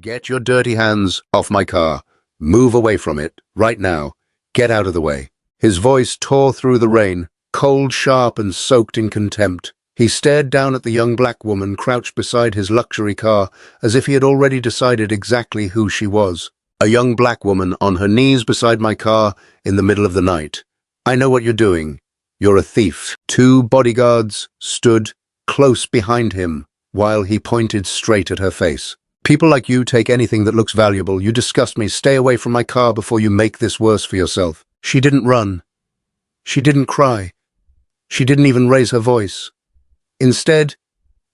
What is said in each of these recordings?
Get your dirty hands off my car. Move away from it, right now. Get out of the way. His voice tore through the rain, cold, sharp, and soaked in contempt. He stared down at the young black woman crouched beside his luxury car, as if he had already decided exactly who she was. A young black woman on her knees beside my car in the middle of the night. I know what you're doing. You're a thief. 2 bodyguards stood close behind him while he pointed straight at her face. People like you take anything that looks valuable. You disgust me. Stay away from my car before you make this worse for yourself. She didn't run. She didn't cry. She didn't even raise her voice. Instead,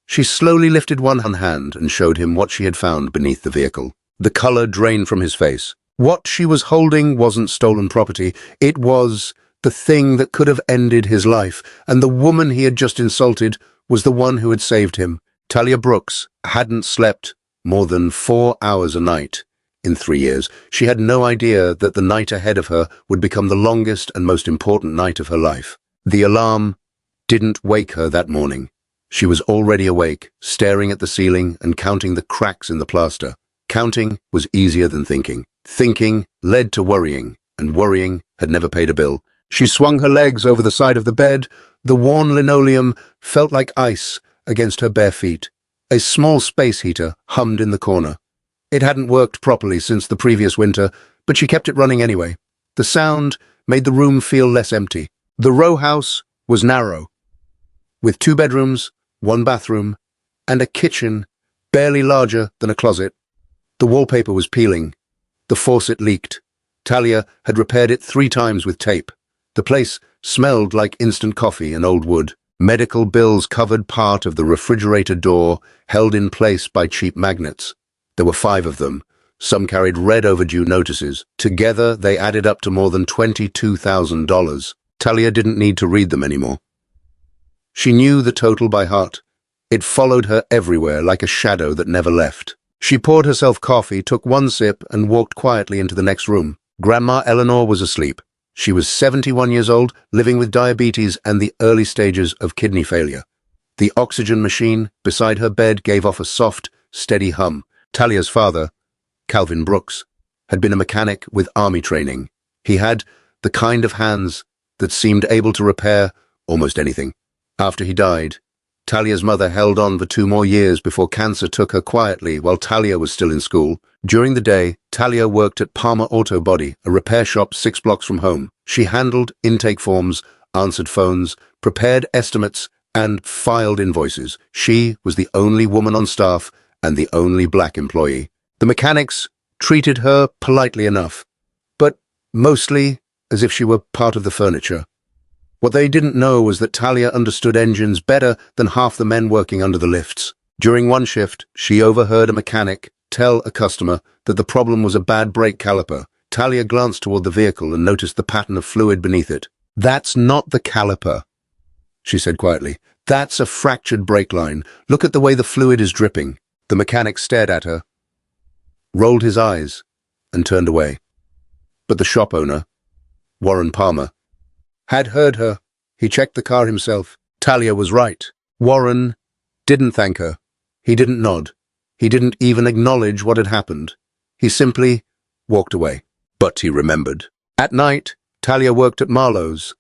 she slowly lifted one hand and showed him what she had found beneath the vehicle. The color drained from his face. What she was holding wasn't stolen property. It was the thing that could have ended his life, and the woman he had just insulted was the one who had saved him. Talia Brooks hadn't slept more than 4 hours a night in 3 years. She had no idea that the night ahead of her would become the longest and most important night of her life. The alarm didn't wake her that morning. She was already awake, staring at the ceiling and counting the cracks in the plaster. Counting was easier than thinking. Thinking led to worrying, and worrying had never paid a bill. She swung her legs over the side of the bed. The worn linoleum felt like ice against her bare feet. A small space heater hummed in the corner. It hadn't worked properly since the previous winter, but she kept it running anyway. The sound made the room feel less empty. The row house was narrow, with 2 bedrooms, 1 bathroom, and a kitchen barely larger than a closet. The wallpaper was peeling. The faucet leaked. Talia had repaired it 3 times with tape. The place smelled like instant coffee and old wood. Medical bills covered part of the refrigerator door, held in place by cheap magnets. There were 5 of them. Some carried red overdue notices. Together, they added up to more than $22,000. Talia didn't need to read them anymore. She knew the total by heart. It followed her everywhere like a shadow that never left. She poured herself coffee, took 1 sip, and walked quietly into the next room. Grandma Eleanor was asleep. She was 71 years old, living with diabetes and the early stages of kidney failure. The oxygen machine beside her bed gave off a soft, steady hum. Talia's father, Calvin Brooks, had been a mechanic with army training. He had the kind of hands that seemed able to repair almost anything. After he died, Talia's mother held on for 2 more years before cancer took her quietly while Talia was still in school. During the day, Talia worked at Palmer Auto Body, a repair shop 6 blocks from home. She handled intake forms, answered phones, prepared estimates, and filed invoices. She was the only woman on staff and the only black employee. The mechanics treated her politely enough, but mostly as if she were part of the furniture. What they didn't know was that Talia understood engines better than half the men working under the lifts. During one shift, she overheard a mechanic tell a customer that the problem was a bad brake caliper. Talia glanced toward the vehicle and noticed the pattern of fluid beneath it. "That's not the caliper," she said quietly. "That's a fractured brake line. Look at the way the fluid is dripping." The mechanic stared at her, rolled his eyes, and turned away. But the shop owner, Warren Palmer, had heard her. He checked the car himself. Talia was right. Warren didn't thank her. He didn't nod. He didn't even acknowledge what had happened. He simply walked away. But he remembered. At night, Talia worked at Marlowe's,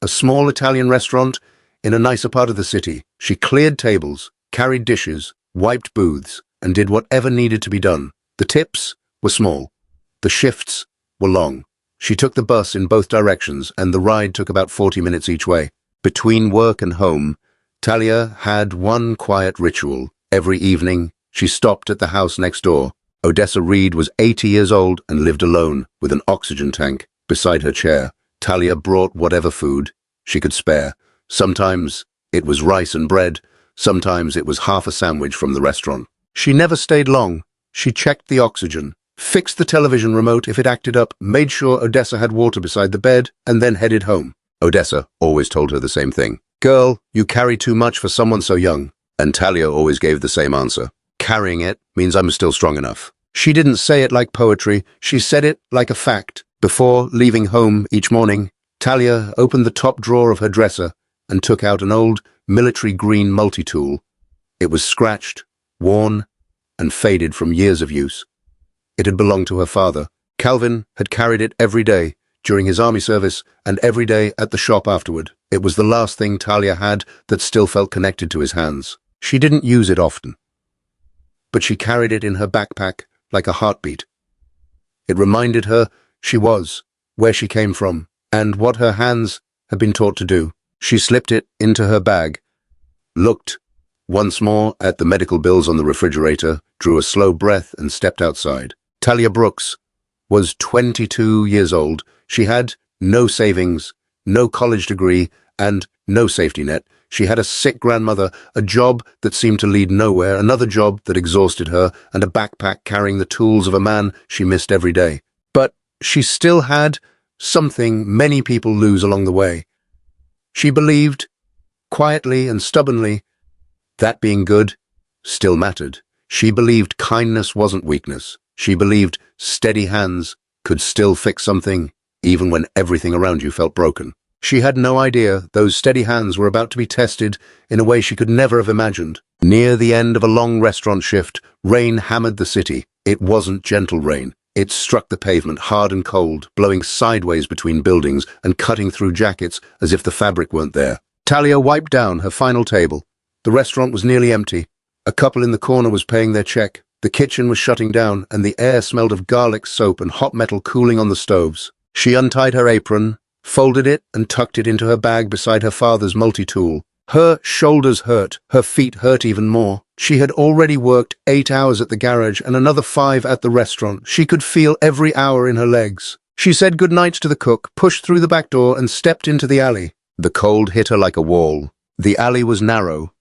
a small Italian restaurant in a nicer part of the city. She cleared tables, carried dishes, wiped booths, and did whatever needed to be done. The tips were small. The shifts were long. She took the bus in both directions, and the ride took about 40 minutes each way. Between work and home, Talia had one quiet ritual. Every evening, she stopped at the house next door. Odessa Reed was 80 years old and lived alone with an oxygen tank beside her chair. Talia brought whatever food she could spare. Sometimes it was rice and bread. Sometimes it was half a sandwich from the restaurant. She never stayed long. She checked the oxygen, fixed the television remote if it acted up, made sure Odessa had water beside the bed, and then headed home. Odessa always told her the same thing. "Girl, you carry too much for someone so young." And Talia always gave the same answer. "Carrying it means I'm still strong enough." She didn't say it like poetry. She said it like a fact. Before leaving home each morning, Talia opened the top drawer of her dresser and took out an old military green multi-tool. It was scratched, worn, and faded from years of use. It had belonged to her father. Calvin had carried it every day during his army service and every day at the shop afterward. It was the last thing Talia had that still felt connected to his hands. She didn't use it often, but she carried it in her backpack like a heartbeat. It reminded her she was, where she came from, and what her hands had been taught to do. She slipped it into her bag, looked once more at the medical bills on the refrigerator, drew a slow breath and stepped outside. Talia Brooks was 22 years old. She had no savings, no college degree, and no safety net. She had a sick grandmother, a job that seemed to lead nowhere, another job that exhausted her, and a backpack carrying the tools of a man she missed every day. But she still had something many people lose along the way. She believed, quietly and stubbornly, that being good still mattered. She believed kindness wasn't weakness. She believed steady hands could still fix something, even when everything around you felt broken. She had no idea those steady hands were about to be tested in a way she could never have imagined. Near the end of a long restaurant shift, rain hammered the city. It wasn't gentle rain. It struck the pavement hard and cold, blowing sideways between buildings and cutting through jackets as if the fabric weren't there. Talia wiped down her final table. The restaurant was nearly empty. A couple in the corner was paying their check. The kitchen was shutting down, and the air smelled of garlic soap and hot metal cooling on the stoves. She untied her apron, folded it, and tucked it into her bag beside her father's multi-tool. Her shoulders hurt, her feet hurt even more. She had already worked 8 hours at the garage and another 5 at the restaurant. She could feel every hour in her legs. She said goodnight to the cook, pushed through the back door, and stepped into the alley. The cold hit her like a wall. The alley was narrow,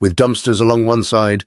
with dumpsters along one side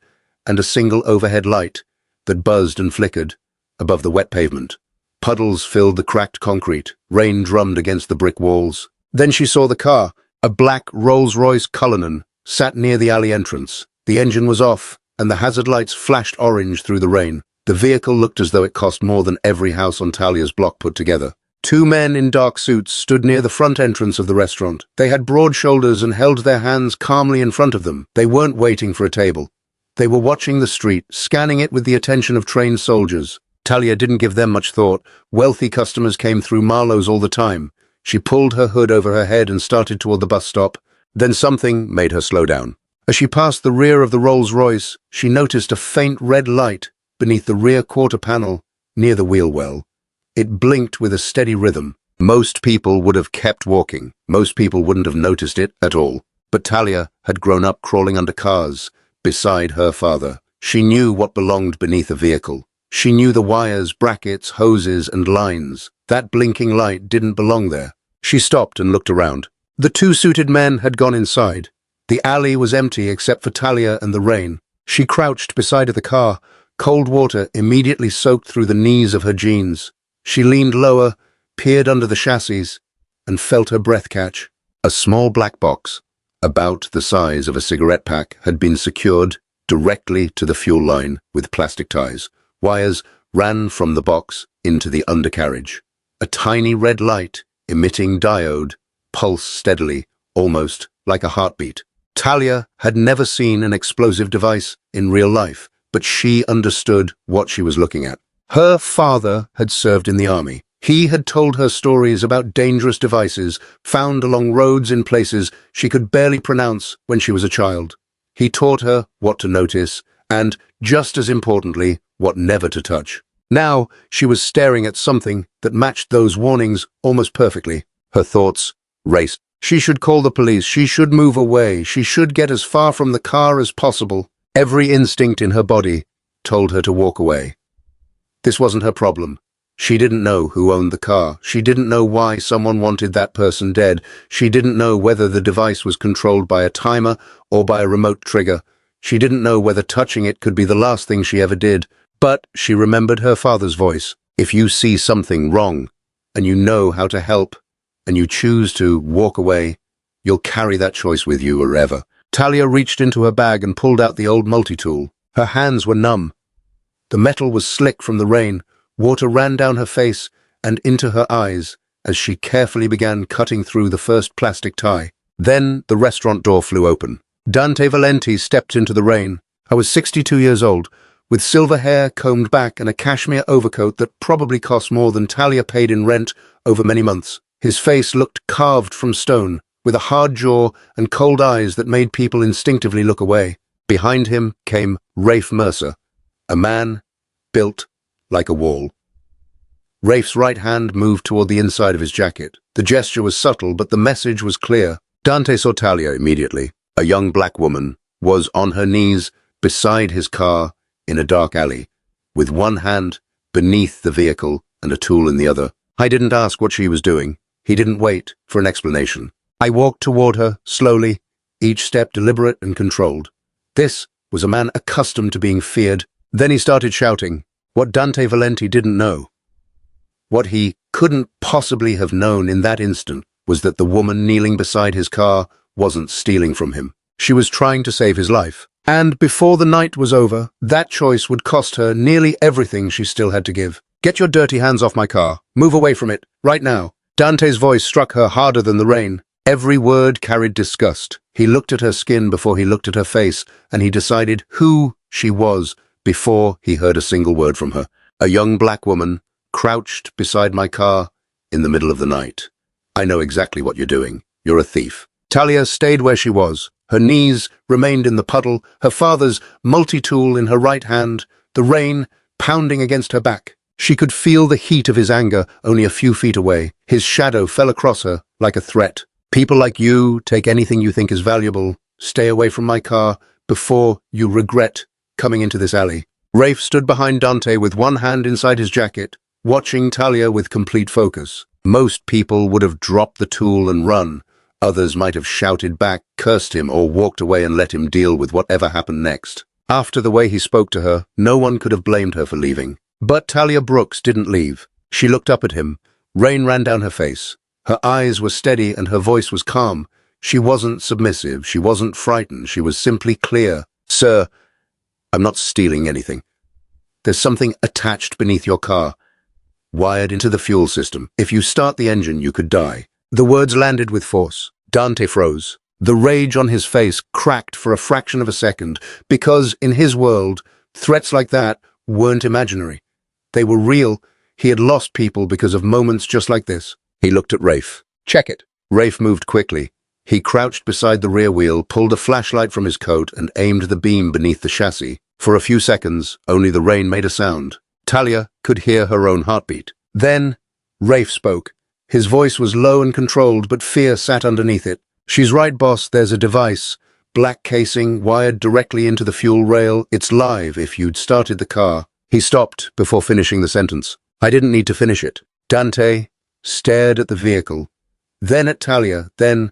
and a single overhead light that buzzed and flickered above the wet pavement. Puddles filled the cracked concrete. Rain drummed against the brick walls. Then she saw the car. A black Rolls-Royce Cullinan sat near the alley entrance. The engine was off, and the hazard lights flashed orange through the rain. The vehicle looked as though it cost more than every house on Talia's block put together. 2 men in dark suits stood near the front entrance of the restaurant. They had broad shoulders and held their hands calmly in front of them. They weren't waiting for a table. They were watching the street, scanning it with the attention of trained soldiers. Talia didn't give them much thought. Wealthy customers came through Marlowe's all the time. She pulled her hood over her head and started toward the bus stop. Then something made her slow down. As she passed the rear of the Rolls-Royce, she noticed a faint red light beneath the rear quarter panel near the wheel well. It blinked with a steady rhythm. Most people would have kept walking. Most people wouldn't have noticed it at all. But Talia had grown up crawling under cars beside her father. She knew what belonged beneath a vehicle. She knew the wires, brackets, hoses, and lines. That blinking light didn't belong there. She stopped and looked around. The 2 suited men had gone inside. The alley was empty except for Talia and the rain. She crouched beside the car. Cold water immediately soaked through the knees of her jeans. She leaned lower, peered under the chassis, and felt her breath catch. A small black box, about the size of a cigarette pack, had been secured directly to the fuel line with plastic ties. Wires ran from the box into the undercarriage. A tiny red light, emitting diode, pulsed steadily, almost like a heartbeat. Talia had never seen an explosive device in real life, but she understood what she was looking at. Her father had served in the army. He had told her stories about dangerous devices found along roads in places she could barely pronounce when she was a child. He taught her what to notice and, just as importantly, what never to touch. Now she was staring at something that matched those warnings almost perfectly. Her thoughts raced. She should call the police. She should move away. She should get as far from the car as possible. Every instinct in her body told her to walk away. This wasn't her problem. She didn't know who owned the car. She didn't know why someone wanted that person dead. She didn't know whether the device was controlled by a timer or by a remote trigger. She didn't know whether touching it could be the last thing she ever did. But she remembered her father's voice. If you see something wrong, and you know how to help, and you choose to walk away, you'll carry that choice with you wherever. Talia reached into her bag and pulled out the old multi-tool. Her hands were numb. The metal was slick from the rain. Water ran down her face and into her eyes as she carefully began cutting through the first plastic tie. Then the restaurant door flew open. Dante Valenti stepped into the rain. I was 62 years old, with silver hair combed back and a cashmere overcoat that probably cost more than Talia paid in rent over many months. His face looked carved from stone, with a hard jaw and cold eyes that made people instinctively look away. Behind him came Rafe Mercer, a man built like a wall. Rafe's right hand moved toward the inside of his jacket. The gesture was subtle, but the message was clear. Dante saw Talia immediately. A young black woman was on her knees beside his car in a dark alley, with one hand beneath the vehicle and a tool in the other. I didn't ask what she was doing. He didn't wait for an explanation. I walked toward her, slowly, each step deliberate and controlled. This was a man accustomed to being feared. Then he started shouting. What Dante Valenti didn't know, what he couldn't possibly have known in that instant, was that the woman kneeling beside his car wasn't stealing from him. She was trying to save his life. And before the night was over, that choice would cost her nearly everything she still had to give. Get your dirty hands off my car. Move away from it, right now. Dante's voice struck her harder than the rain. Every word carried disgust. He looked at her skin before he looked at her face, and he decided who she was before he heard a single word from her. A young black woman, crouched beside my car in the middle of the night. I know exactly what you're doing. You're a thief. Talia stayed where she was. Her knees remained in the puddle, her father's multi-tool in her right hand, the rain pounding against her back. She could feel the heat of his anger only a few feet away. His shadow fell across her like a threat. People like you take anything you think is valuable. Stay away from my car before you regret coming into this alley. Rafe stood behind Dante with one hand inside his jacket, watching Talia with complete focus. Most people would have dropped the tool and run. Others might have shouted back, cursed him, or walked away and let him deal with whatever happened next. After the way he spoke to her, no one could have blamed her for leaving. But Talia Brooks didn't leave. She looked up at him. Rain ran down her face. Her eyes were steady and her voice was calm. She wasn't submissive. She wasn't frightened. She was simply clear. Sir, I'm not stealing anything. There's something attached beneath your car, wired into the fuel system. If you start the engine, you could die. The words landed with force. Dante froze. The rage on his face cracked for a fraction of a second, because in his world, threats like that weren't imaginary. They were real. He had lost people because of moments just like this. He looked at Rafe. Check it. Rafe moved quickly. He crouched beside the rear wheel, pulled a flashlight from his coat, and aimed the beam beneath the chassis. For a few seconds, only the rain made a sound. Talia could hear her own heartbeat. Then, Rafe spoke. His voice was low and controlled, but fear sat underneath it. She's right, boss. There's a device. Black casing, wired directly into the fuel rail. It's live if you'd started the car. He stopped before finishing the sentence. I didn't need to finish it. Dante stared at the vehicle, then at Talia, then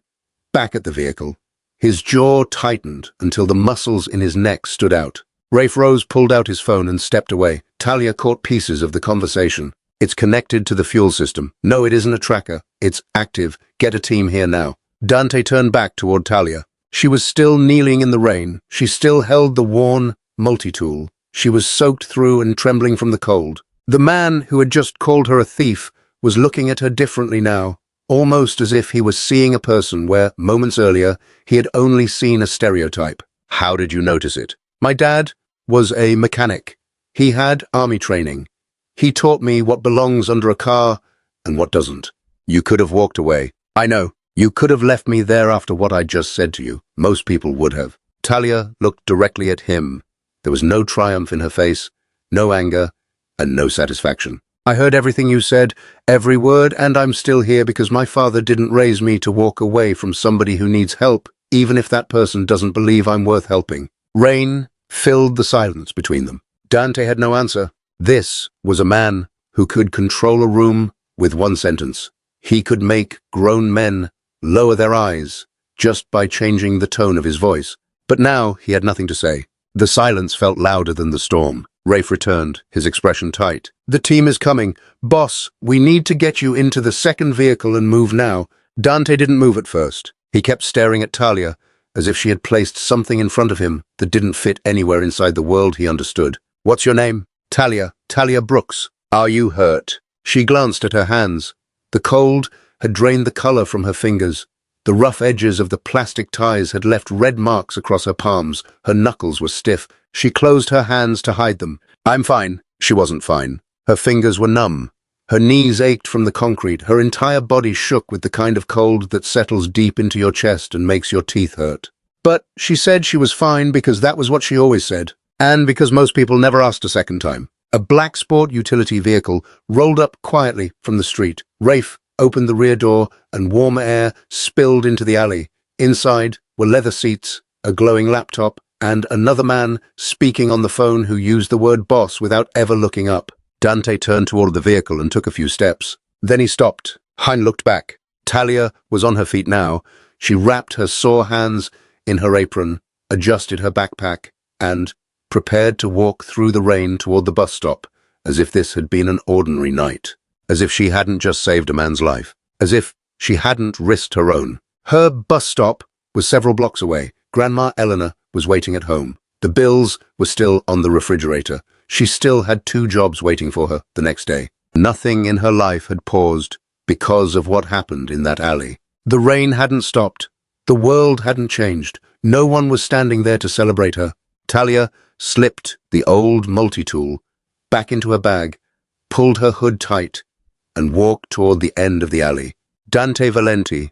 back at the vehicle. His jaw tightened until the muscles in his neck stood out. Rafe Rose pulled out his phone and stepped away. Talia caught pieces of the conversation. It's connected to the fuel system. No, it isn't a tracker. It's active. Get a team here now. Dante turned back toward Talia. She was still kneeling in the rain. She still held the worn multi-tool. She was soaked through and trembling from the cold. The man who had just called her a thief was looking at her differently now, almost as if he was seeing a person where, moments earlier, he had only seen a stereotype. How did you notice it? My dad was a mechanic. He had army training. He taught me what belongs under a car and what doesn't. You could have walked away. I know. You could have left me there after what I just said to you. Most people would have. Talia looked directly at him. There was no triumph in her face, no anger, and no satisfaction. I heard everything you said, every word, and I'm still here because my father didn't raise me to walk away from somebody who needs help, even if that person doesn't believe I'm worth helping. Rain filled the silence between them. Dante had no answer. This was a man who could control a room with one sentence. He could make grown men lower their eyes just by changing the tone of his voice. But now he had nothing to say. The silence felt louder than the storm. Rafe returned, his expression tight. The team is coming. Boss, we need to get you into the second vehicle and move now. Dante didn't move at first. He kept staring at Talia, as if she had placed something in front of him that didn't fit anywhere inside the world he understood. What's your name? Talia Brooks. Are you hurt? She glanced at her hands. The cold had drained the color from her fingers. The rough edges of the plastic ties had left red marks across her palms. Her knuckles were stiff. She closed her hands to hide them. "I'm fine." She wasn't fine. Her fingers were numb. Her knees ached from the concrete. Her entire body shook with the kind of cold that settles deep into your chest and makes your teeth hurt. But she said she was fine because that was what she always said, and because most people never asked a second time. A black sport utility vehicle rolled up quietly from the street. Rafe opened the rear door and warm air spilled into the alley. Inside were leather seats, a glowing laptop, and another man speaking on the phone who used the word boss without ever looking up. Dante turned toward the vehicle and took a few steps. Then he stopped. Hein looked back. Talia was on her feet now. She wrapped her sore hands in her apron, adjusted her backpack, and prepared to walk through the rain toward the bus stop, as if this had been an ordinary night, as if she hadn't just saved a man's life, as if she hadn't risked her own. Her bus stop was several blocks away. Grandma Eleanor was waiting at home. The bills were still on the refrigerator. She still had 2 jobs waiting for her the next day. Nothing in her life had paused because of what happened in that alley. The rain hadn't stopped. The world hadn't changed. No one was standing there to celebrate her. Talia slipped the old multi-tool back into her bag, pulled her hood tight, and walked toward the end of the alley. Dante Valenti,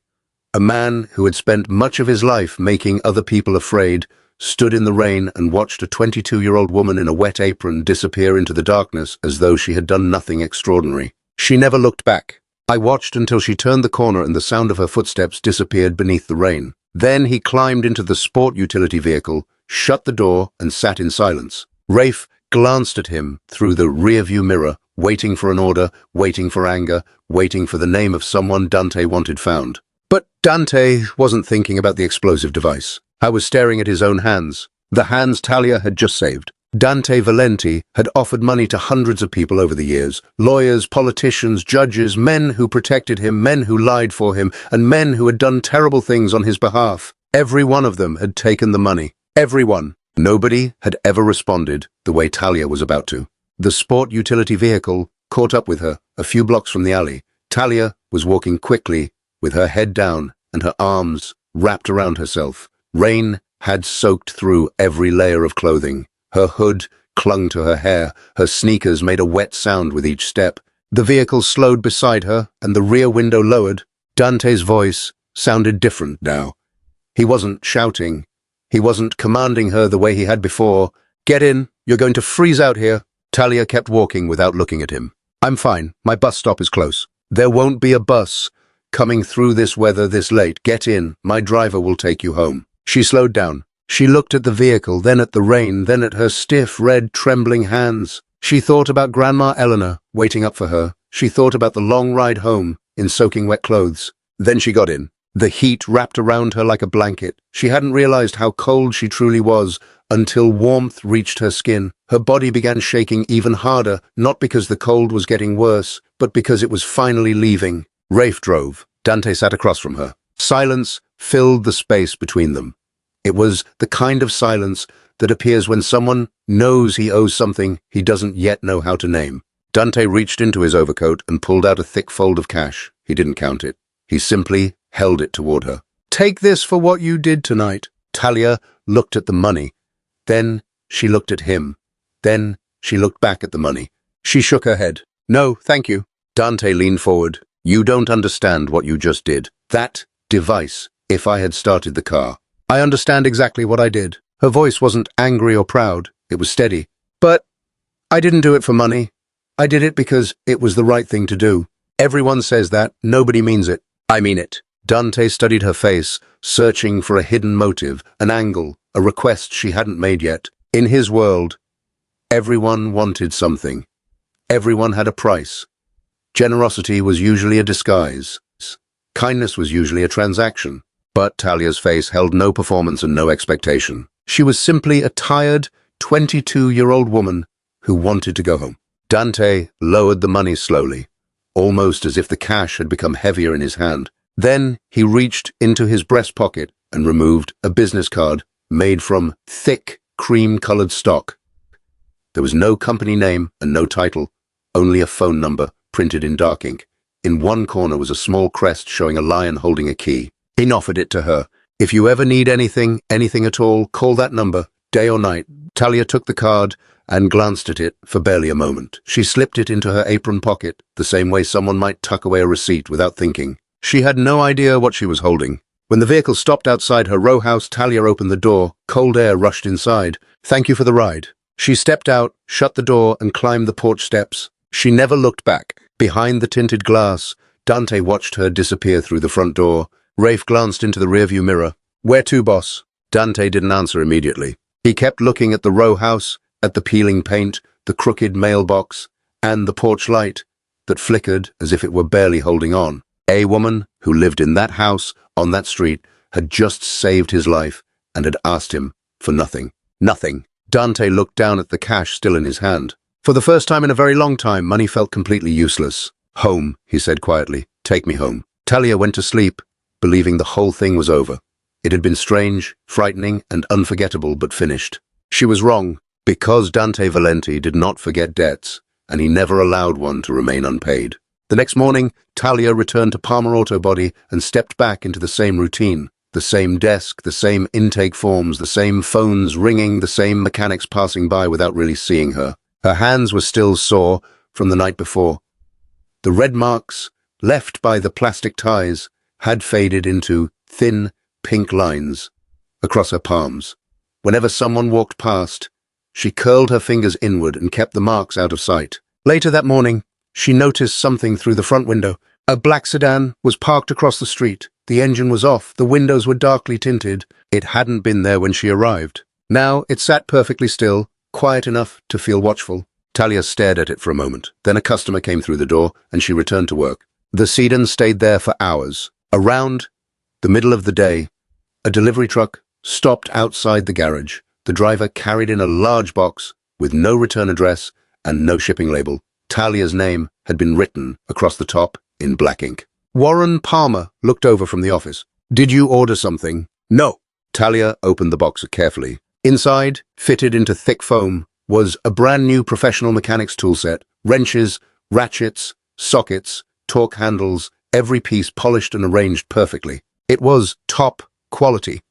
a man who had spent much of his life making other people afraid, stood in the rain and watched a 22-year-old woman in a wet apron disappear into the darkness as though she had done nothing extraordinary. She never looked back. I watched until she turned the corner and the sound of her footsteps disappeared beneath the rain. Then he climbed into the sport utility vehicle, shut the door, and sat in silence. Rafe glanced at him through the rearview mirror, waiting for an order, waiting for anger, waiting for the name of someone Dante wanted found. But Dante wasn't thinking about the explosive device. I was staring at his own hands, the hands Talia had just saved. Dante Valenti had offered money to hundreds of people over the years, lawyers, politicians, judges, men who protected him, men who lied for him, and men who had done terrible things on his behalf. Every one of them had taken the money. Everyone. Nobody had ever responded the way Talia was about to. The sport utility vehicle caught up with her a few blocks from the alley. Talia was walking quickly, with her head down and her arms wrapped around herself. Rain had soaked through every layer of clothing. Her hood clung to her hair. Her sneakers made a wet sound with each step. The vehicle slowed beside her, and the rear window lowered. Dante's voice sounded different now. He wasn't shouting. He wasn't commanding her the way he had before. "Get in. You're going to freeze out here." Talia kept walking without looking at him. "I'm fine. My bus stop is close. There won't be a bus coming through this weather this late. Get in. My driver will take you home." She slowed down. She looked at the vehicle, then at the rain, then at her stiff, red, trembling hands. She thought about Grandma Eleanor waiting up for her. She thought about the long ride home in soaking wet clothes. Then she got in. The heat wrapped around her like a blanket. She hadn't realized how cold she truly was until warmth reached her skin. Her body began shaking even harder, not because the cold was getting worse, but because it was finally leaving. Rafe drove. Dante sat across from her. Silence filled the space between them. It was the kind of silence that appears when someone knows he owes something he doesn't yet know how to name. Dante reached into his overcoat and pulled out a thick fold of cash. He didn't count it. He simply held it toward her. "Take this for what you did tonight." Talia looked at the money. Then she looked at him. Then she looked back at the money. She shook her head. "No, thank you." Dante leaned forward. "You don't understand what you just did. That device, if I had started the car." "I understand exactly what I did." Her voice wasn't angry or proud. It was steady. "But I didn't do it for money. I did it because it was the right thing to do. Everyone says that. Nobody means it. I mean it." Dante studied her face, searching for a hidden motive, an angle, a request she hadn't made yet. In his world, everyone wanted something. Everyone had a price. Generosity was usually a disguise. Kindness was usually a transaction. But Talia's face held no performance and no expectation. She was simply a tired, 22-year-old woman who wanted to go home. Dante lowered the money slowly, almost as if the cash had become heavier in his hand. Then he reached into his breast pocket and removed a business card made from thick, cream-colored stock. There was no company name and no title, only a phone number printed in dark ink. In one corner was a small crest showing a lion holding a key. He offered it to her. "If you ever need anything at all, call that number, day or night." Talia took the card and glanced at it for barely a moment. She slipped it into her apron pocket, the same way someone might tuck away a receipt without thinking. She had no idea what she was holding. When the vehicle stopped outside her row house, Talia opened the door. Cold air rushed inside. "Thank you for the ride." She stepped out, shut the door, and climbed the porch steps. She never looked back. Behind the tinted glass, Dante watched her disappear through the front door. Rafe glanced into the rearview mirror. "Where to, boss?" Dante didn't answer immediately. He kept looking at the row house, at the peeling paint, the crooked mailbox, and the porch light that flickered as if it were barely holding on. A woman who lived in that house, on that street, had just saved his life and had asked him for nothing. Nothing. Dante looked down at the cash still in his hand. For the first time in a very long time, money felt completely useless. "Home," he said quietly. "Take me home." Talia went to sleep, believing the whole thing was over. It had been strange, frightening, and unforgettable, but finished. She was wrong, because Dante Valenti did not forget debts, and he never allowed one to remain unpaid. The next morning, Talia returned to Palmer Auto Body and stepped back into the same routine. The same desk, the same intake forms, the same phones ringing, the same mechanics passing by without really seeing her. Her hands were still sore from the night before. The red marks, left by the plastic ties, had faded into thin, pink lines across her palms. Whenever someone walked past, she curled her fingers inward and kept the marks out of sight. Later that morning, she noticed something through the front window. A black sedan was parked across the street. The engine was off, the windows were darkly tinted. It hadn't been there when she arrived. Now it sat perfectly still, quiet enough to feel watchful. Talia stared at it for a moment. Then a customer came through the door, and she returned to work. The sedan stayed there for hours. Around the middle of the day, a delivery truck stopped outside the garage. The driver carried in a large box with no return address and no shipping label. Talia's name had been written across the top in black ink. Warren Palmer looked over from the office. "Did you order something?" "No." Talia opened the box carefully. Inside, fitted into thick foam, was a brand new professional mechanics toolset: wrenches, ratchets, sockets, torque handles, every piece polished and arranged perfectly. It was top quality.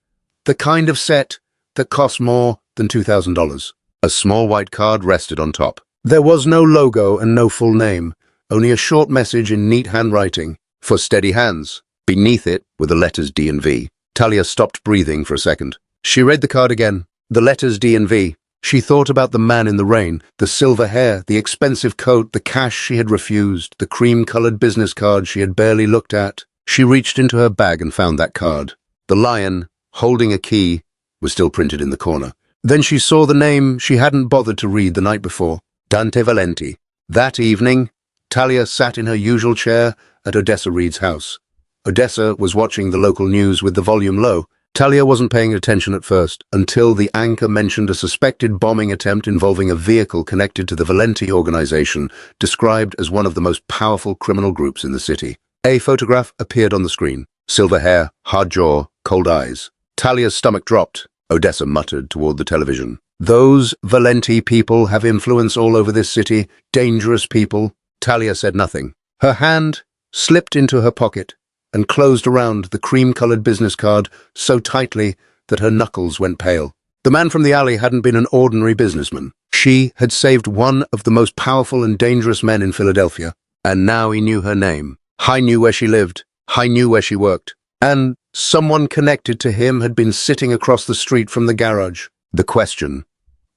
The kind of set that cost more than $2,000. A small white card rested on top. There was no logo and no full name, only a short message in neat handwriting: "For steady hands." Beneath it were the letters D and V. Talia stopped breathing for a second. She read the card again. The letters D and V. She thought about the man in the rain, the silver hair, the expensive coat, the cash she had refused, the cream-colored business card she had barely looked at. She reached into her bag and found that card. The lion, holding a key, was still printed in the corner. Then she saw the name she hadn't bothered to read the night before: Dante Valenti. That evening, Talia sat in her usual chair at Odessa Reed's house. Odessa was watching the local news with the volume low. Talia wasn't paying attention at first, until the anchor mentioned a suspected bombing attempt involving a vehicle connected to the Valenti organization, described as one of the most powerful criminal groups in the city. A photograph appeared on the screen. Silver hair, hard jaw, cold eyes. Talia's stomach dropped. Odessa muttered toward the television. "Those Valenti people have influence all over this city. Dangerous people." Talia said nothing. Her hand slipped into her pocket and closed around the cream-colored business card so tightly that her knuckles went pale. The man from the alley hadn't been an ordinary businessman. She had saved one of the most powerful and dangerous men in Philadelphia, and now he knew her name. He knew where she lived. He knew where she worked. And someone connected to him had been sitting across the street from the garage. The question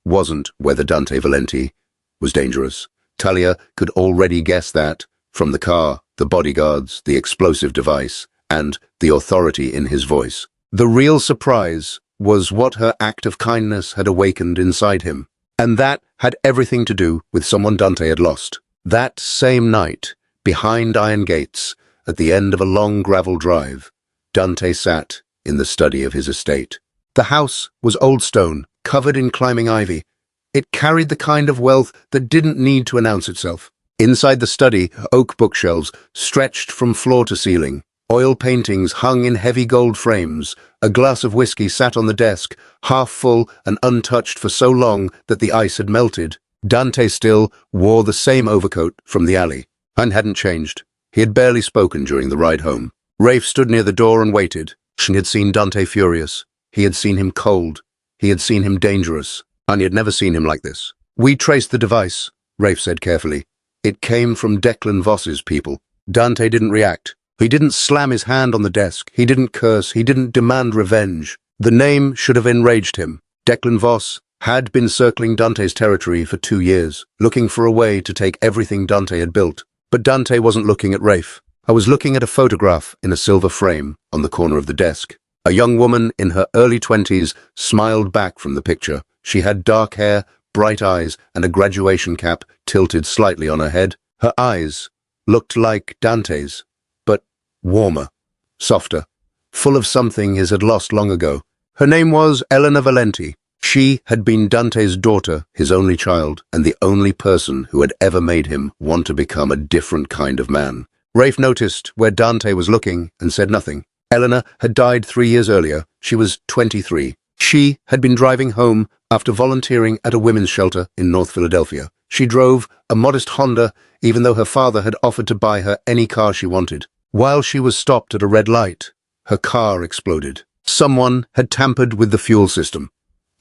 wasn't whether Dante Valenti was dangerous. Talia could already guess that from the car, the bodyguards, the explosive device, and the authority in his voice. The real surprise was what her act of kindness had awakened inside him, and that had everything to do with someone Dante had lost. That same night, behind iron gates, at the end of a long gravel drive, Dante sat in the study of his estate. The house was old stone, covered in climbing ivy. It carried the kind of wealth that didn't need to announce itself. Inside the study, oak bookshelves stretched from floor to ceiling. Oil paintings hung in heavy gold frames. A glass of whiskey sat on the desk, half full and untouched for so long that the ice had melted. Dante still wore the same overcoat from the alley and hadn't changed. He had barely spoken during the ride home. Rafe stood near the door and waited. She had seen Dante furious. He had seen him cold. He had seen him dangerous. And he had never seen him like this. "We traced the device," Rafe said carefully. "It came from Declan Voss's people." Dante didn't react. He didn't slam his hand on the desk. He didn't curse. He didn't demand revenge. The name should have enraged him. Declan Voss had been circling Dante's territory for 2 years, looking for a way to take everything Dante had built. But Dante wasn't looking at Rafe. I was looking at a photograph in a silver frame on the corner of the desk. A young woman in her early 20s smiled back from the picture. She had dark hair, bright eyes, and a graduation cap tilted slightly on her head. Her eyes looked like Dante's, but warmer, softer, full of something his had lost long ago. Her name was Elena Valenti. She had been Dante's daughter, his only child, and the only person who had ever made him want to become a different kind of man. Rafe noticed where Dante was looking and said nothing. Elena had died 3 years earlier. She was 23. She had been driving home after volunteering at a women's shelter in North Philadelphia. She drove a modest Honda, even though her father had offered to buy her any car she wanted. While she was stopped at a red light, her car exploded. Someone had tampered with the fuel system.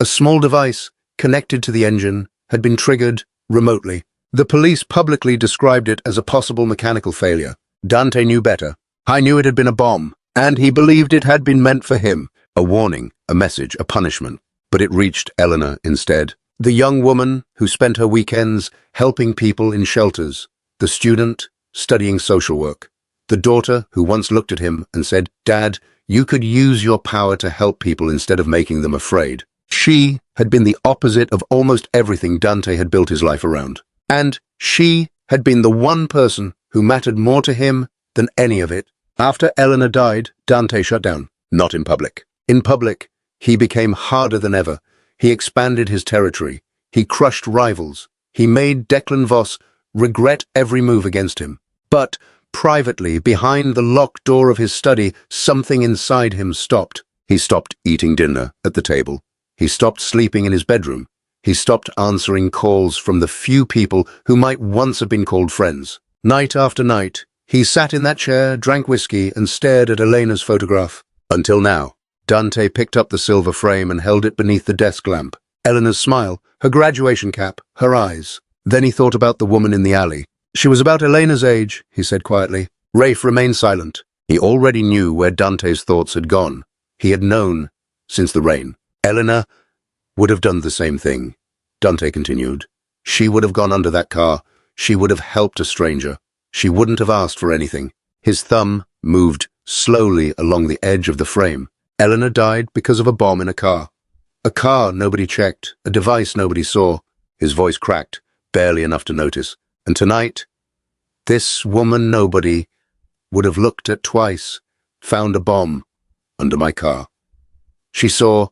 A small device connected to the engine had been triggered remotely. The police publicly described it as a possible mechanical failure. Dante knew better. I knew it had been a bomb, and he believed it had been meant for him. A warning, a message, a punishment. But it reached Eleanor instead. The young woman who spent her weekends helping people in shelters. The student studying social work. The daughter who once looked at him and said, "Dad, you could use your power to help people instead of making them afraid." She had been the opposite of almost everything Dante had built his life around. And she had been the one person who mattered more to him than any of it. After Eleanor died, Dante shut down. Not in public. In public, he became harder than ever. He expanded his territory. He crushed rivals. He made Declan Voss regret every move against him. But privately, behind the locked door of his study, something inside him stopped. He stopped eating dinner at the table. He stopped sleeping in his bedroom. He stopped answering calls from the few people who might once have been called friends. Night after night, he sat in that chair, drank whiskey, and stared at Elena's photograph. Until now. Dante picked up the silver frame and held it beneath the desk lamp. Eleanor's smile, her graduation cap, her eyes. Then he thought about the woman in the alley. She was about Elena's age, he said quietly. Rafe remained silent. He already knew where Dante's thoughts had gone. He had known since the rain. Eleanor would have done the same thing, Dante continued. She would have gone under that car. She would have helped a stranger. She wouldn't have asked for anything. His thumb moved slowly along the edge of the frame. Eleanor died because of a bomb in a car. A car nobody checked, a device nobody saw. His voice cracked, barely enough to notice. And tonight, this woman nobody would have looked at twice, found a bomb under my car. She saw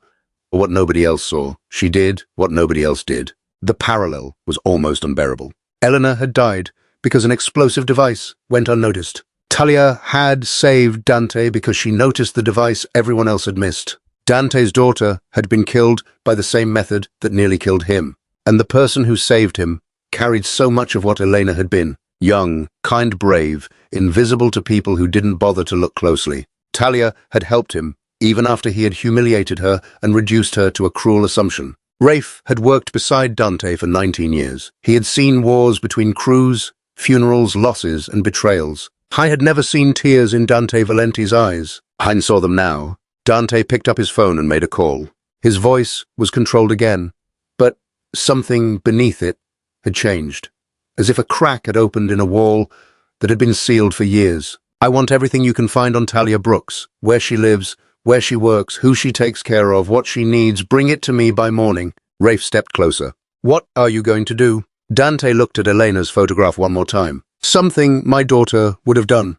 what nobody else saw. She did what nobody else did. The parallel was almost unbearable. Eleanor had died because an explosive device went unnoticed. Talia had saved Dante because she noticed the device everyone else had missed. Dante's daughter had been killed by the same method that nearly killed him. And the person who saved him carried so much of what Elena had been. Young, kind, brave, invisible to people who didn't bother to look closely. Talia had helped him, even after he had humiliated her and reduced her to a cruel assumption. Rafe had worked beside Dante for 19 years. He had seen wars between crews, funerals, losses, and betrayals. I had never seen tears in Dante Valenti's eyes. I saw them now. Dante picked up his phone and made a call. His voice was controlled again, but something beneath it had changed, as if a crack had opened in a wall that had been sealed for years. "I want everything you can find on Talia Brooks, where she lives, where she works, who she takes care of, what she needs. Bring it to me by morning." Rafe stepped closer. "What are you going to do?" Dante looked at Elena's photograph one more time. "Something my daughter would have done.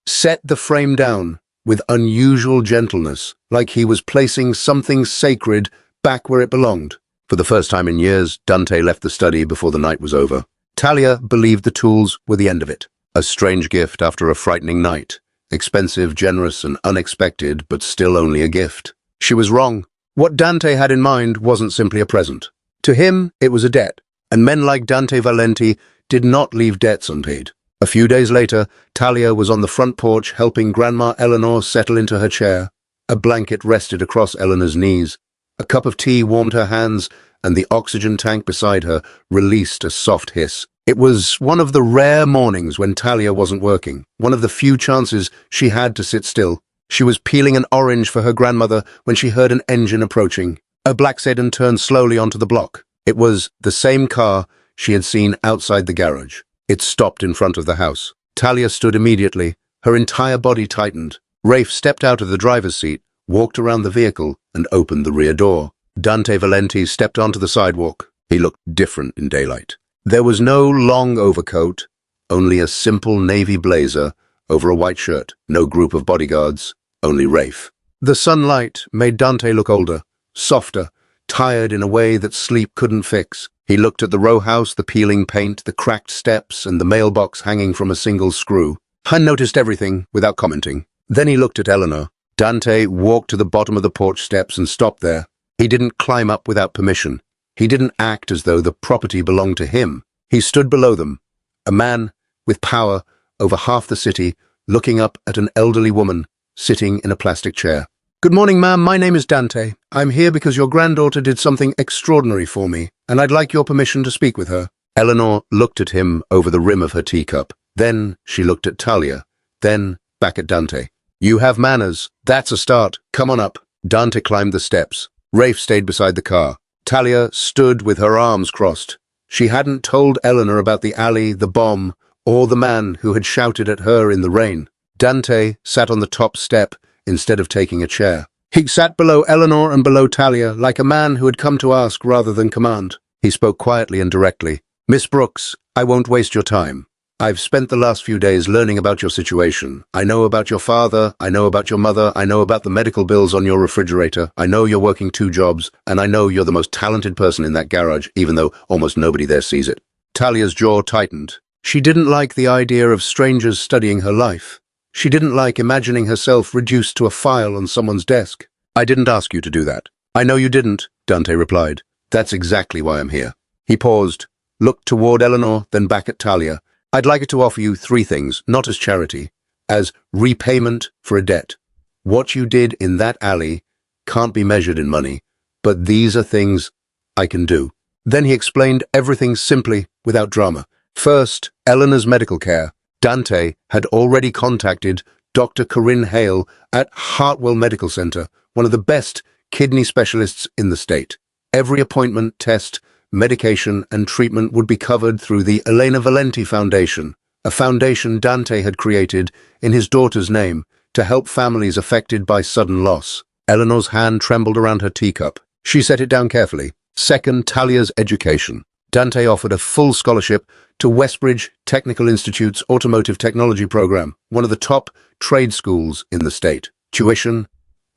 Set the frame down with unusual gentleness, like he was placing something sacred back where it belonged." For the first time in years, Dante left the study before the night was over. Talia believed the tools were the end of it. A strange gift after a frightening night. Expensive, generous, and unexpected, but still only a gift. She was wrong. What Dante had in mind wasn't simply a present. To him, it was a debt, and men like Dante Valenti did not leave debts unpaid. A few days later, Talia was on the front porch helping Grandma Eleanor settle into her chair. A blanket rested across Eleanor's knees. A cup of tea warmed her hands, and the oxygen tank beside her released a soft hiss. It was one of the rare mornings when Talia wasn't working, one of the few chances she had to sit still. She was peeling an orange for her grandmother when she heard an engine approaching. A black sedan turned slowly onto the block. It was the same car she had seen outside the garage. It stopped in front of the house. Talia stood immediately. Her entire body tightened. Rafe stepped out of the driver's seat, walked around the vehicle, and opened the rear door. Dante Valenti stepped onto the sidewalk. He looked different in daylight. There was no long overcoat, only a simple navy blazer over a white shirt. No group of bodyguards, only Rafe. The sunlight made Dante look older, softer, tired in a way that sleep couldn't fix. He looked at the row house, the peeling paint, the cracked steps, and the mailbox hanging from a single screw. I noticed everything without commenting. Then he looked at Eleanor. Dante walked to the bottom of the porch steps and stopped there. He didn't climb up without permission. He didn't act as though the property belonged to him. He stood below them, a man with power over half the city, looking up at an elderly woman sitting in a plastic chair. "Good morning, ma'am. My name is Dante. I'm here because your granddaughter did something extraordinary for me, and I'd like your permission to speak with her." Eleanor looked at him over the rim of her teacup. Then she looked at Talia, then back at Dante. "You have manners. That's a start. Come on up." Dante climbed the steps. Rafe stayed beside the car. Talia stood with her arms crossed. She hadn't told Eleanor about the alley, the bomb, or the man who had shouted at her in the rain. Dante sat on the top step instead of taking a chair. He sat below Eleanor and below Talia, like a man who had come to ask rather than command. He spoke quietly and directly. "Miss Brooks, I won't waste your time. I've spent the last few days learning about your situation. I know about your father, I know about your mother, I know about the medical bills on your refrigerator, I know you're working 2 jobs, and I know you're the most talented person in that garage, even though almost nobody there sees it." Talia's jaw tightened. She didn't like the idea of strangers studying her life. She didn't like imagining herself reduced to a file on someone's desk. "I didn't ask you to do that." "I know you didn't," Dante replied. "That's exactly why I'm here." He paused, looked toward Eleanor, then back at Talia. "I'd like to offer you 3 things, not as charity, as repayment for a debt. What you did in that alley can't be measured in money, but these are things I can do." Then he explained everything simply, without drama. First, Eleanor's medical care. Dante had already contacted Dr. Corinne Hale at Hartwell Medical Center, one of the best kidney specialists in the state. Every appointment, test, medication, and treatment would be covered through the Elena Valenti Foundation, a foundation Dante had created in his daughter's name to help families affected by sudden loss. Eleanor's hand trembled around her teacup. She set it down carefully. Second, Talia's education. Dante offered a full scholarship to Westbridge Technical Institute's Automotive Technology Program, one of the top trade schools in the state. Tuition,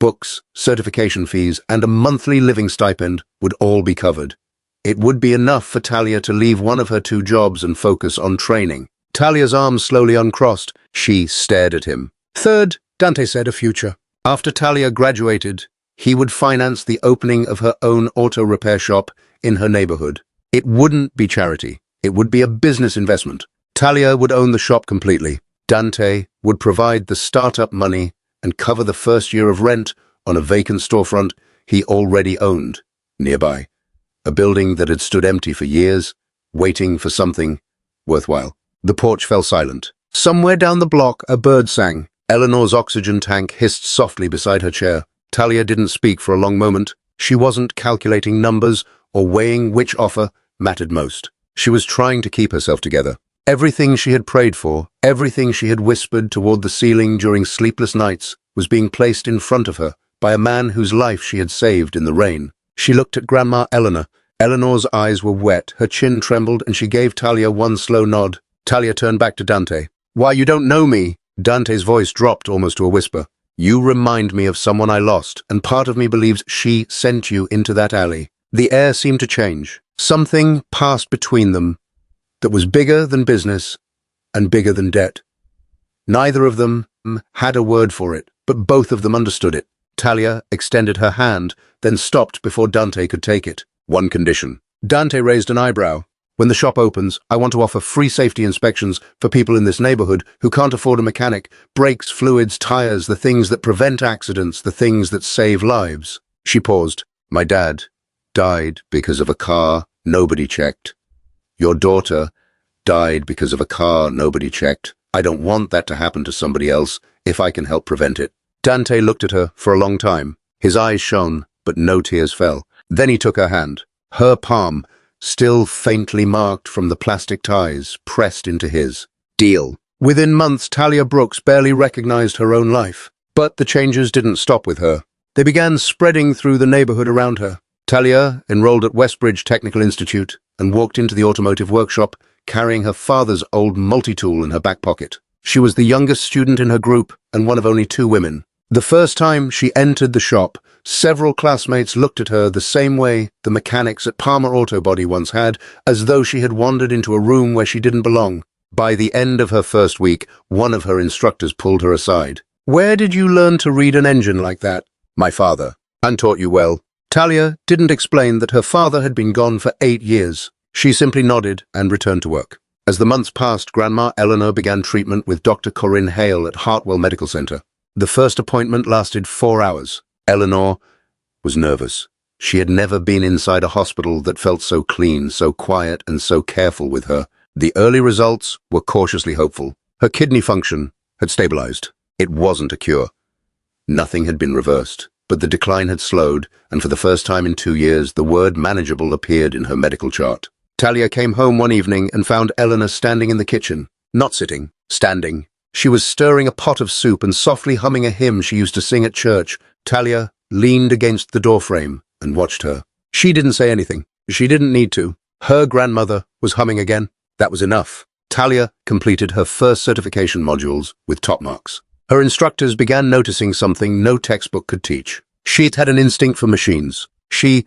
books, certification fees, and a monthly living stipend would all be covered. It would be enough for Talia to leave one of her 2 jobs and focus on training. Talia's arms slowly uncrossed. She stared at him. Third, Dante said, a future. After Talia graduated, he would finance the opening of her own auto repair shop in her neighborhood. It wouldn't be charity. It would be a business investment. Talia would own the shop completely. Dante would provide the startup money and cover the first year of rent on a vacant storefront he already owned nearby. A building that had stood empty for years, waiting for something worthwhile. The porch fell silent. Somewhere down the block, a bird sang. Eleanor's oxygen tank hissed softly beside her chair. Talia didn't speak for a long moment. She wasn't calculating numbers or weighing which offer mattered most. She was trying to keep herself together. Everything she had prayed for, everything she had whispered toward the ceiling during sleepless nights, was being placed in front of her by a man whose life she had saved in the rain. She looked at Grandma Eleanor. Eleanor's eyes were wet, her chin trembled, and she gave Talia one slow nod. Talia turned back to Dante. "Why, you don't know me?" Dante's voice dropped almost to a whisper. "You remind me of someone I lost, and part of me believes she sent you into that alley." The air seemed to change. Something passed between them that was bigger than business and bigger than debt. Neither of them had a word for it, but both of them understood it. Talia extended her hand, then stopped before Dante could take it. "One condition." Dante raised an eyebrow. When the shop opens, I want to offer free safety inspections for people in this neighborhood who can't afford a mechanic. Brakes, fluids, tires, the things that prevent accidents, the things that save lives. She paused. My dad died because of a car nobody checked. Your daughter died because of a car nobody checked. I don't want that to happen to somebody else if I can help prevent it. Dante looked at her for a long time. His eyes shone, but no tears fell. Then he took her hand. Her palm, still faintly marked from the plastic ties, pressed into his. Deal. Within months, Talia Brooks barely recognized her own life. But the changes didn't stop with her. They began spreading through the neighborhood around her. Talia enrolled at Westbridge Technical Institute and walked into the automotive workshop, carrying her father's old multi-tool in her back pocket. She was the youngest student in her group and one of only 2 women. The first time she entered the shop, several classmates looked at her the same way the mechanics at Palmer Auto Body once had, as though she had wandered into a room where she didn't belong. By the end of her first week, one of her instructors pulled her aside. Where did you learn to read an engine like that? My father. And taught you well. Talia didn't explain that her father had been gone for 8 years. She simply nodded and returned to work. As the months passed, Grandma Eleanor began treatment with Dr. Corinne Hale at Hartwell Medical Center. The first appointment lasted 4 hours. Eleanor was nervous. She had never been inside a hospital that felt so clean, so quiet, and so careful with her. The early results were cautiously hopeful. Her kidney function had stabilized. It wasn't a cure. Nothing had been reversed, but the decline had slowed, and for the first time in 2 years, the word manageable appeared in her medical chart. Talia came home one evening and found Eleanor standing in the kitchen. Not sitting, standing. She was stirring a pot of soup and softly humming a hymn she used to sing at church. Talia leaned against the doorframe and watched her. She didn't say anything. She didn't need to. Her grandmother was humming again. That was enough. Talia completed her first certification modules with top marks. Her instructors began noticing something no textbook could teach. She had an instinct for machines. She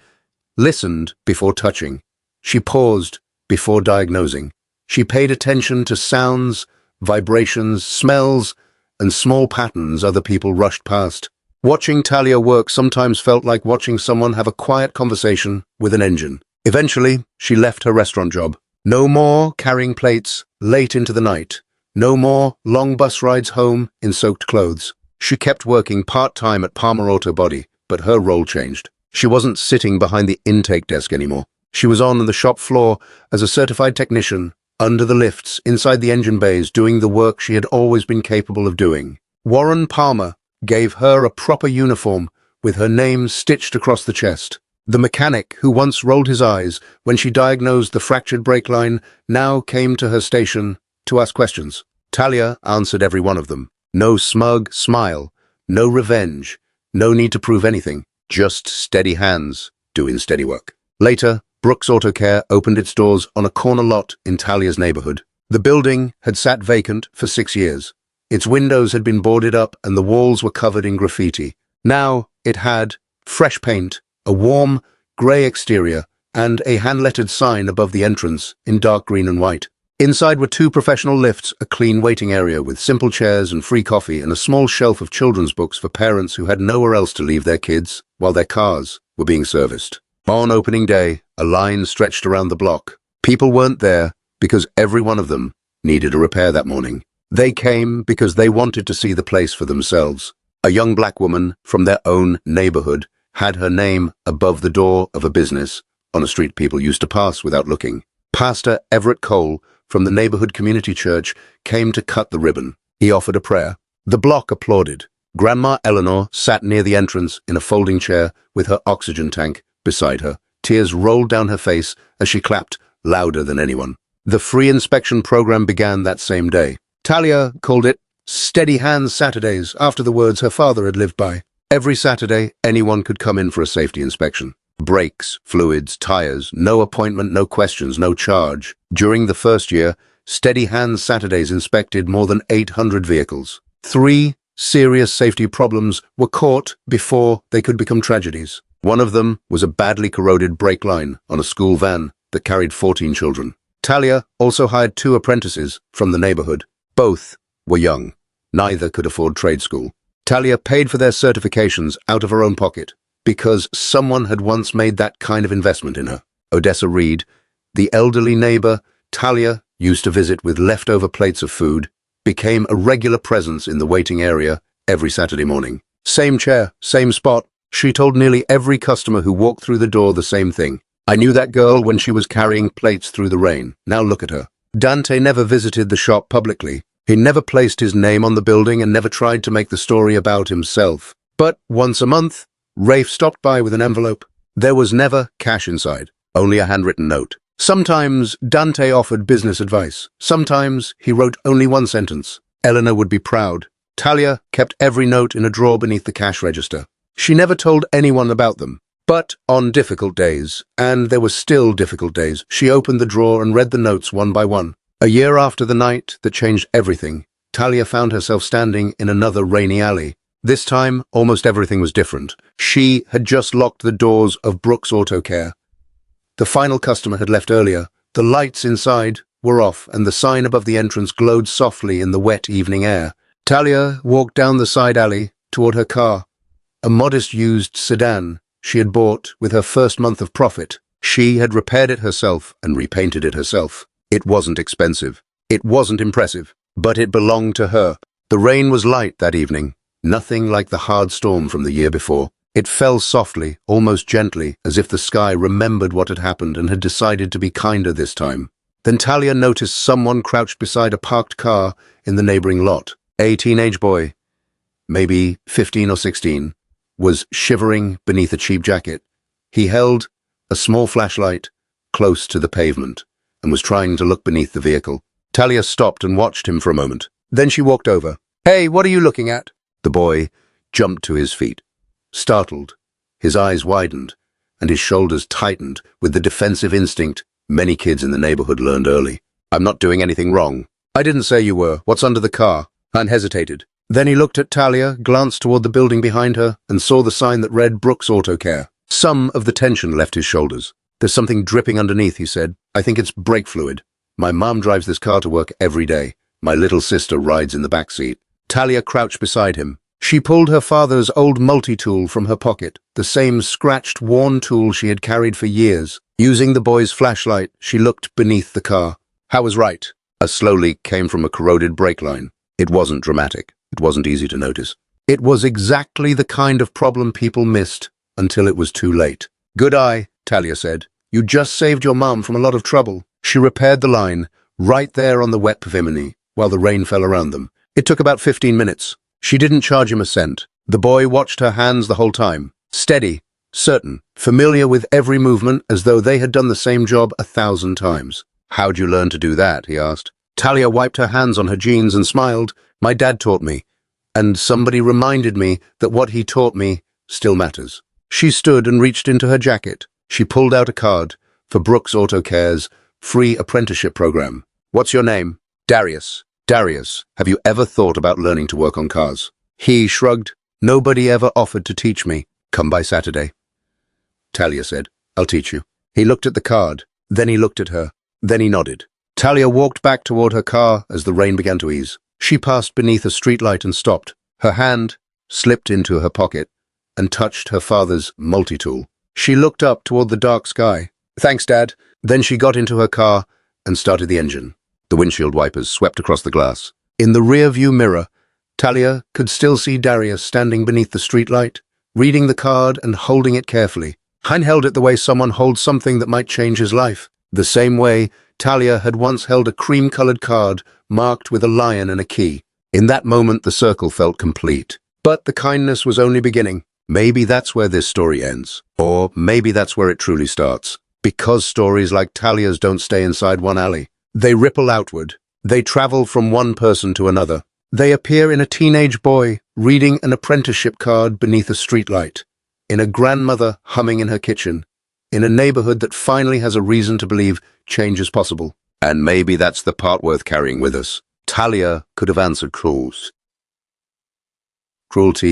listened before touching. She paused before diagnosing. She paid attention to sounds, vibrations, smells, and small patterns other people rushed past. Watching Talia work sometimes felt like watching someone have a quiet conversation with an engine. Eventually, she left her restaurant job. No more carrying plates late into the night. No more long bus rides home in soaked clothes. She kept working part-time at Palmer Auto Body, but her role changed. She wasn't sitting behind the intake desk anymore. She was on the shop floor as a certified technician, under the lifts, inside the engine bays, doing the work she had always been capable of doing. Warren Palmer gave her a proper uniform with her name stitched across the chest. The mechanic who once rolled his eyes when she diagnosed the fractured brake line now came to her station to ask questions. Talia answered every one of them. No smug smile, no revenge, no need to prove anything, just steady hands doing steady work. Later, Brooks Auto Care opened its doors on a corner lot in Talia's neighborhood. The building had sat vacant for 6 years. Its windows had been boarded up and the walls were covered in graffiti. Now it had fresh paint, a warm, grey exterior, and a hand-lettered sign above the entrance in dark green and white. Inside were 2 professional lifts, a clean waiting area with simple chairs and free coffee, and a small shelf of children's books for parents who had nowhere else to leave their kids while their cars were being serviced. On opening day, a line stretched around the block. People weren't there because every one of them needed a repair that morning. They came because they wanted to see the place for themselves. A young black woman from their own neighborhood had her name above the door of a business on a street people used to pass without looking. Pastor Everett Cole from the neighborhood community church came to cut the ribbon. He offered a prayer. The block applauded. Grandma Eleanor sat near the entrance in a folding chair with her oxygen tank beside her. Tears rolled down her face as she clapped louder than anyone. The free inspection program began that same day. Talia called it Steady Hands Saturdays after the words her father had lived by. Every Saturday, anyone could come in for a safety inspection. Brakes, fluids, tires, no appointment, no questions, no charge. During the first year, Steady Hands Saturdays inspected more than 800 vehicles. 3 serious safety problems were caught before they could become tragedies. One of them was a badly corroded brake line on a school van that carried 14 children. Talia also hired 2 apprentices from the neighborhood. Both were young. Neither could afford trade school. Talia paid for their certifications out of her own pocket because someone had once made that kind of investment in her. Odessa Reed The elderly neighbor, Talia, used to visit with leftover plates of food, became a regular presence in the waiting area every Saturday morning. Same chair, same spot. She told nearly every customer who walked through the door the same thing. I knew that girl when she was carrying plates through the rain. Now look at her. Dante never visited the shop publicly. He never placed his name on the building and never tried to make the story about himself. But once a month, Rafe stopped by with an envelope. There was never cash inside, only a handwritten note. Sometimes Dante offered business advice. Sometimes he wrote only one sentence. Eleanor would be proud. Talia kept every note in a drawer beneath the cash register. She never told anyone about them. But on difficult days, and there were still difficult days, she opened the drawer and read the notes one by one. A year after the night that changed everything, Talia found herself standing in another rainy alley. This time, almost everything was different. She had just locked the doors of Brooks Auto Care. The final customer had left earlier. The lights inside were off, and the sign above the entrance glowed softly in the wet evening air. Talia walked down the side alley toward her car, a modest used sedan she had bought with her first month of profit. She had repaired it herself and repainted it herself. It wasn't expensive. It wasn't impressive, but it belonged to her. The rain was light that evening, nothing like the hard storm from the year before. It fell softly, almost gently, as if the sky remembered what had happened and had decided to be kinder this time. Then Talia noticed someone crouched beside a parked car in the neighboring lot. A teenage boy, maybe 15 or 16, was shivering beneath a cheap jacket. He held a small flashlight close to the pavement and was trying to look beneath the vehicle. Talia stopped and watched him for a moment. Then she walked over. "Hey, what are you looking at?" The boy jumped to his feet. Startled, his eyes widened and his shoulders tightened with the defensive instinct many kids in the neighborhood learned early. "I'm not doing anything wrong." "I didn't say you were. What's under the car?" Han hesitated. Then he looked at Talia, glanced toward the building behind her, and saw the sign that read Brooks Auto Care. Some of the tension left his shoulders. "There's something dripping underneath," he said. "I think it's brake fluid. My mom drives this car to work every day. My little sister rides in the back seat." Talia crouched beside him. She pulled her father's old multi-tool from her pocket, the same scratched, worn tool she had carried for years. Using the boy's flashlight, she looked beneath the car. "I was right." A slow leak came from a corroded brake line. It wasn't dramatic. It wasn't easy to notice. It was exactly the kind of problem people missed until it was too late. "Good eye," Talia said. "You just saved your mom from a lot of trouble." She repaired the line, right there on the wet pavimini, while the rain fell around them. It took about 15 minutes. She didn't charge him a cent. The boy watched her hands the whole time. Steady, certain, familiar with every movement as though they had done the same job 1,000 times. "How'd you learn to do that?" he asked. Talia wiped her hands on her jeans and smiled. "My dad taught me, and somebody reminded me that what he taught me still matters." She stood and reached into her jacket. She pulled out a card for Brooks Auto Care's free apprenticeship program. "What's your name?" "Darius." "Darius, have you ever thought about learning to work on cars?" He shrugged. "Nobody ever offered to teach me." "Come by Saturday," Talia said. "I'll teach you." He looked at the card. Then he looked at her. Then he nodded. Talia walked back toward her car as the rain began to ease. She passed beneath a streetlight and stopped. Her hand slipped into her pocket and touched her father's multi-tool. She looked up toward the dark sky. "Thanks, Dad." Then she got into her car and started the engine. The windshield wipers swept across the glass. In the rear-view mirror, Talia could still see Darius standing beneath the streetlight, reading the card and holding it carefully. Hein held it the way someone holds something that might change his life. The same way Talia had once held a cream-colored card marked with a lion and a key. In that moment, the circle felt complete. But the kindness was only beginning. Maybe that's where this story ends. Or maybe that's where it truly starts. Because stories like Talia's don't stay inside one alley. They ripple outward. They travel from one person to another. They appear in a teenage boy reading an apprenticeship card beneath a streetlight, in a grandmother humming in her kitchen, in a neighborhood that finally has a reason to believe change is possible. And maybe that's the part worth carrying with us. Talia could have answered cruelty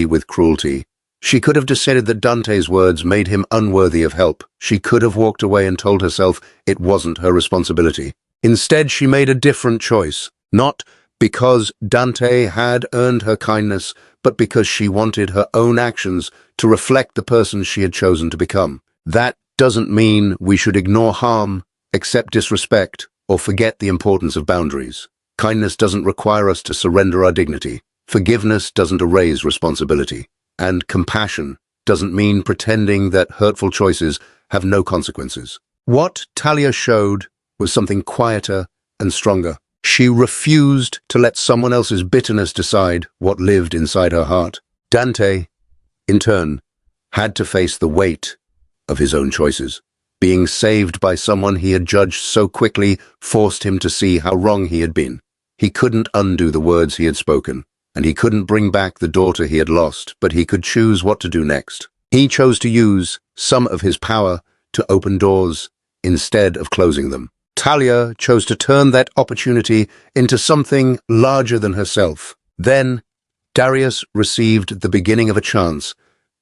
with cruelty. She could have decided that Dante's words made him unworthy of help. She could have walked away and told herself it wasn't her responsibility. Instead, she made a different choice, not because Dante had earned her kindness, but because she wanted her own actions to reflect the person she had chosen to become. That doesn't mean we should ignore harm accept disrespect, or forget the importance of boundaries. Kindness doesn't require us to surrender our dignity. Forgiveness doesn't erase responsibility. And compassion doesn't mean pretending that hurtful choices have no consequences. What Talia showed was something quieter and stronger. She refused to let someone else's bitterness decide what lived inside her heart. Dante, in turn, had to face the weight of his own choices. Being saved by someone he had judged so quickly forced him to see how wrong he had been. He couldn't undo the words he had spoken, and he couldn't bring back the daughter he had lost, but he could choose what to do next. He chose to use some of his power to open doors instead of closing them. Talia chose to turn that opportunity into something larger than herself. Then, Darius received the beginning of a chance,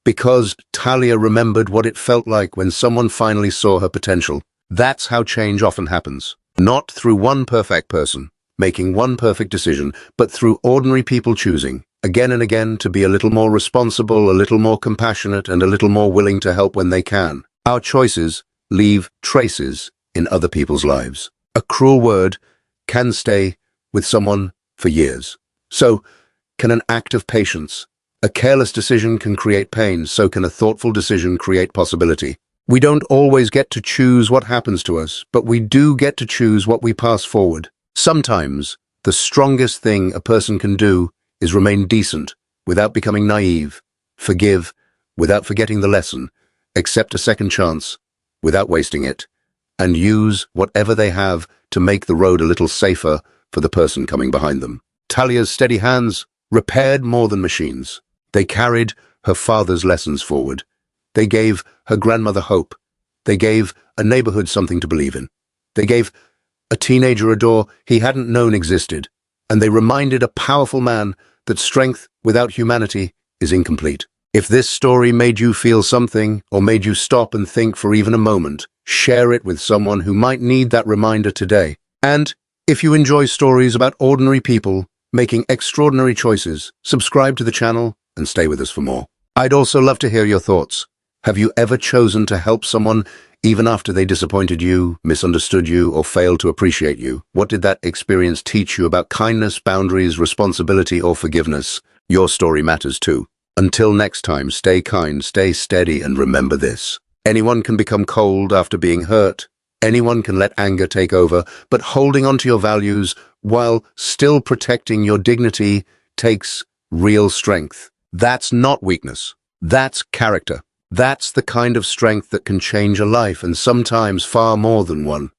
because Talia remembered what it felt like when someone finally saw her potential. That's how change often happens. Not through one perfect person making one perfect decision, but through ordinary people choosing, again and again, to be a little more responsible, a little more compassionate, and a little more willing to help when they can. Our choices leave traces in other people's lives. A cruel word can stay with someone for years. So can an act of patience. A careless decision can create pain, so can a thoughtful decision create possibility. We don't always get to choose what happens to us, but we do get to choose what we pass forward. Sometimes, the strongest thing a person can do is remain decent without becoming naive, forgive without forgetting the lesson, accept a second chance without wasting it, and use whatever they have to make the road a little safer for the person coming behind them. Talia's steady hands repaired more than machines. They carried her father's lessons forward. They gave her grandmother hope. They gave a neighborhood something to believe in. They gave a teenager a door he hadn't known existed. And they reminded a powerful man that strength without humanity is incomplete. If this story made you feel something, or made you stop and think for even a moment, share it with someone who might need that reminder today. And if you enjoy stories about ordinary people making extraordinary choices, subscribe to the channel and stay with us for more. I'd also love to hear your thoughts. Have you ever chosen to help someone even after they disappointed you, misunderstood you, or failed to appreciate you? What did that experience teach you about kindness, boundaries, responsibility, or forgiveness? Your story matters too. Until next time, stay kind, stay steady, and remember this. Anyone can become cold after being hurt. Anyone can let anger take over, but holding on to your values while still protecting your dignity takes real strength. That's not weakness. That's character. That's the kind of strength that can change a life, and sometimes far more than one.